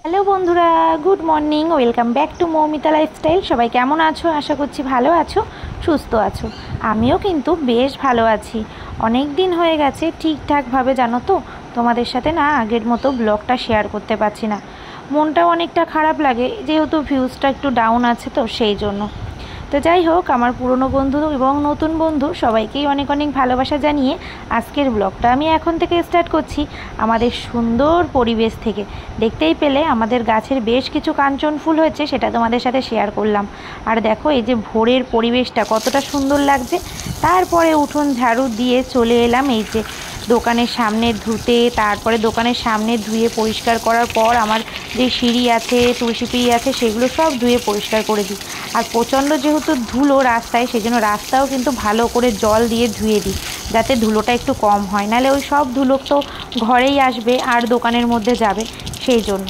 Hello বন্ধুরা, good morning. Welcome back to Moumita lifestyle. সবাই কেমন আছো? আশা করছি ভালো আছো, সুস্থ আছো। আমিও কিন্তু বেশ ভালো আছি। অনেক দিন হয়ে গেছে ঠিকঠাকভাবে, জানো তো, তোমাদের সাথে না আগের মতো ব্লগটা শেয়ার করতে পারছি না। মনটাও অনেকটা খারাপ লাগে, যেহেতু ভিউজটা একটু ডাউন আছে, তো সেই জন্য। তো যাই হোক, আমার পুরনো বন্ধু এবং নতুন বন্ধু সবাইকেই অনেক অনেক ভালোবাসা জানিয়ে আজকের ব্লগটা আমি এখন থেকে স্টার্ট করছি আমাদের সুন্দর পরিবেশ থেকে। দেখতেই পেলে আমাদের গাছের বেশ কিছু কাঞ্চন ফুল হয়েছে, সেটা তোমাদের সাথে শেয়ার করলাম। আর দেখো, এই যে ভোরের পরিবেশটা কতটা সুন্দর লাগছে। তারপরে উঠোন ঝাড়ু দিয়ে চলে এলাম এই যে দোকানের সামনে ধুতে। তারপরে দোকানের সামনে ধুয়ে পরিষ্কার করার পর আমার যে সিঁড়ি আছে, তুলসী পিঁড়ি আছে, সেগুলো সব ধুয়ে পরিষ্কার করে দিই। আর প্রচণ্ড যেহেতু ধুলো রাস্তায়, সেই জন্য রাস্তাও কিন্তু ভালো করে জল দিয়ে ধুয়ে দিই, যাতে ধুলোটা একটু কম হয়। নাহলে ওই সব ধুলো তো ঘরেই আসবে আর দোকানের মধ্যে যাবে, সেই জন্য।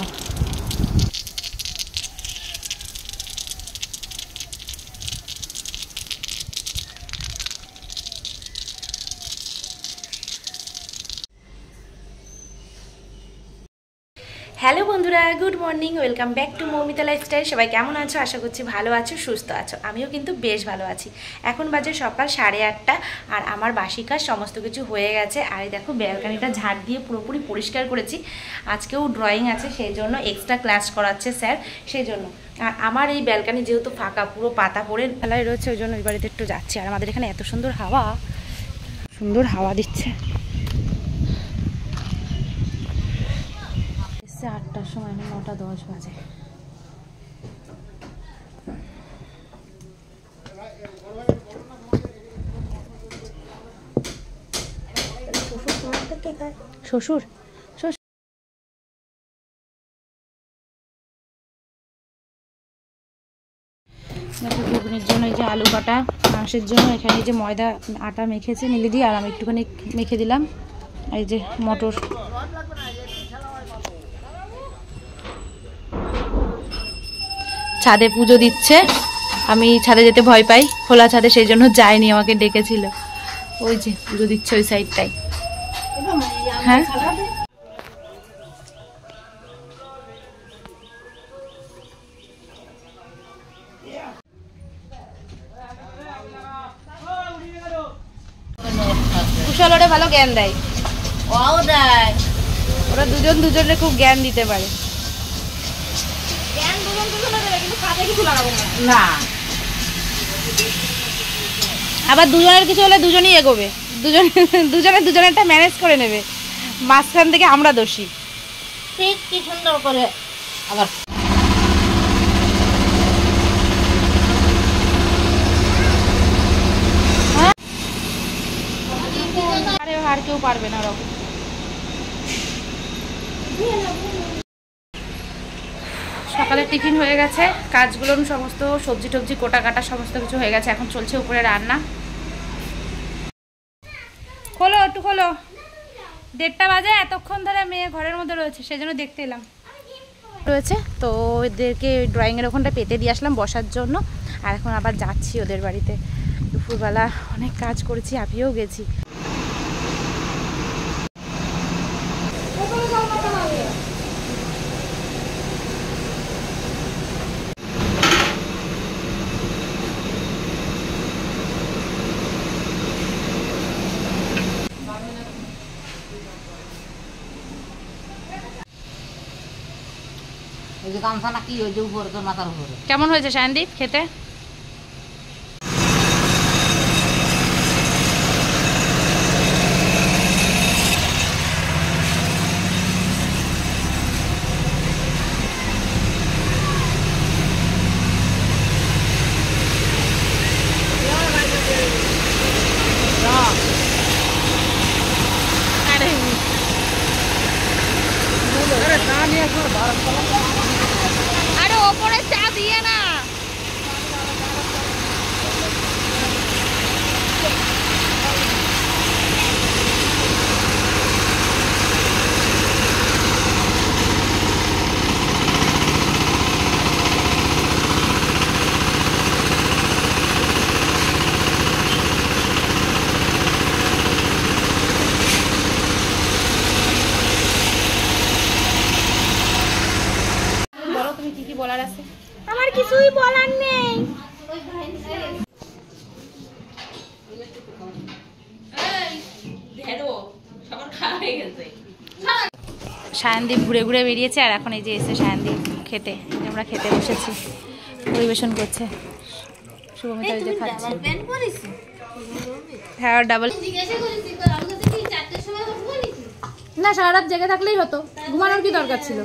হ্যালো বন্ধুরা, good morning. Welcome back to Moumita lifestyle. সবাই কেমন আছো? আশা করছি ভালো আছো, সুস্থ আছো। আমিও কিন্তু বেশ ভালো আছি। এখন বাজে সকাল 8:30, আর আমার বাসি কাজ সমস্ত কিছু হয়ে গেছে। আর দেখো, ব্যালকানিটা ঝাড় দিয়ে পুরোপুরি পরিষ্কার করেছি। আজকেও ড্রয়িং আছে, সেই জন্য এক্সট্রা ক্লাস করাচ্ছে স্যার, সেই জন্য। আর আমার এই ব্যালকানি যেহেতু ফাঁকা, পুরো পাতা পড়ে ফেলাই রয়েছে, ওই জন্য ওই বাড়িতে একটু যাচ্ছি। আর আমাদের এখানে এত সুন্দর হাওয়া, সুন্দর হাওয়া দিচ্ছে। 8টার সময়, 9:10 বাজে। শ্বশুর ঘুগনির জন্য এই যে আলু কাটা, মাংসের জন্য এখানে যে ময়দা আটা মেখেছে মিলে দিয়ে, আর আমি একটুখানি মেখে দিলাম। এই যে মটর। ছাদে পুজো দিচ্ছে, আমি ছাদে যেতে ভয় পাই, খোলা ছাদে, সেই জন্য যাইনি, আমাকে ডেকেছিল। ওই যে পুজো দিচ্ছে ওই সাইডটাই। হ্যাঁ, কুশলরে ভালো জ্ঞান দেয়, ওরা দুজন দুজনের খুব জ্ঞান দিতে পারে। না, আবার দুজনের কিছু হলে দুজনই এগোবে, দুজনেরটা ম্যানেজ করে নেবে, মাঝখান থেকে আমরা দোষী। ঠিক, কি সুন্দর করে আবার আর কেউ পারবে না ওরকম। সকালে টিফিন হয়ে গেছে, কাজগুলো সমস্ত সবজি টবজি কোটা কাটা সমস্ত কিছু হয়ে গেছে। এখন চলছে উপরে রান্না। খোলো, একটু খোলো। 1:30 বাজে, এতক্ষণ ধরে মেয়ে ঘরের মধ্যে রয়েছে, সেই জন্য দেখতে এলাম রয়েছে। তো ওদেরকে ড্রয়িংয়ের ওখানটা পেতে দিয়ে আসলাম বসার জন্য। আর এখন আবার যাচ্ছি ওদের বাড়িতে। দুপুরবেলা অনেক কাজ করেছি, হাঁপিয়েও গেছি। কেমন হয়েছে সায়নদীপ খেতে? আরে ওপরে চা দিয়ে না। বলার আছে? আমার কিছুই বলার নেই। সায়নদীপ ঘুরে ঘুরে বেরিয়েছে আর এখন এই যে এসে সায়নদীপ খেতে, আমরা খেতে বসেছি, পরিবেশন করছে শুভমিতা যে খাচ্ছে। হ্যাঁ ডাবল না, সারা রাত জেগে থাকলেই হতো, ঘুমানোর কি দরকার ছিল?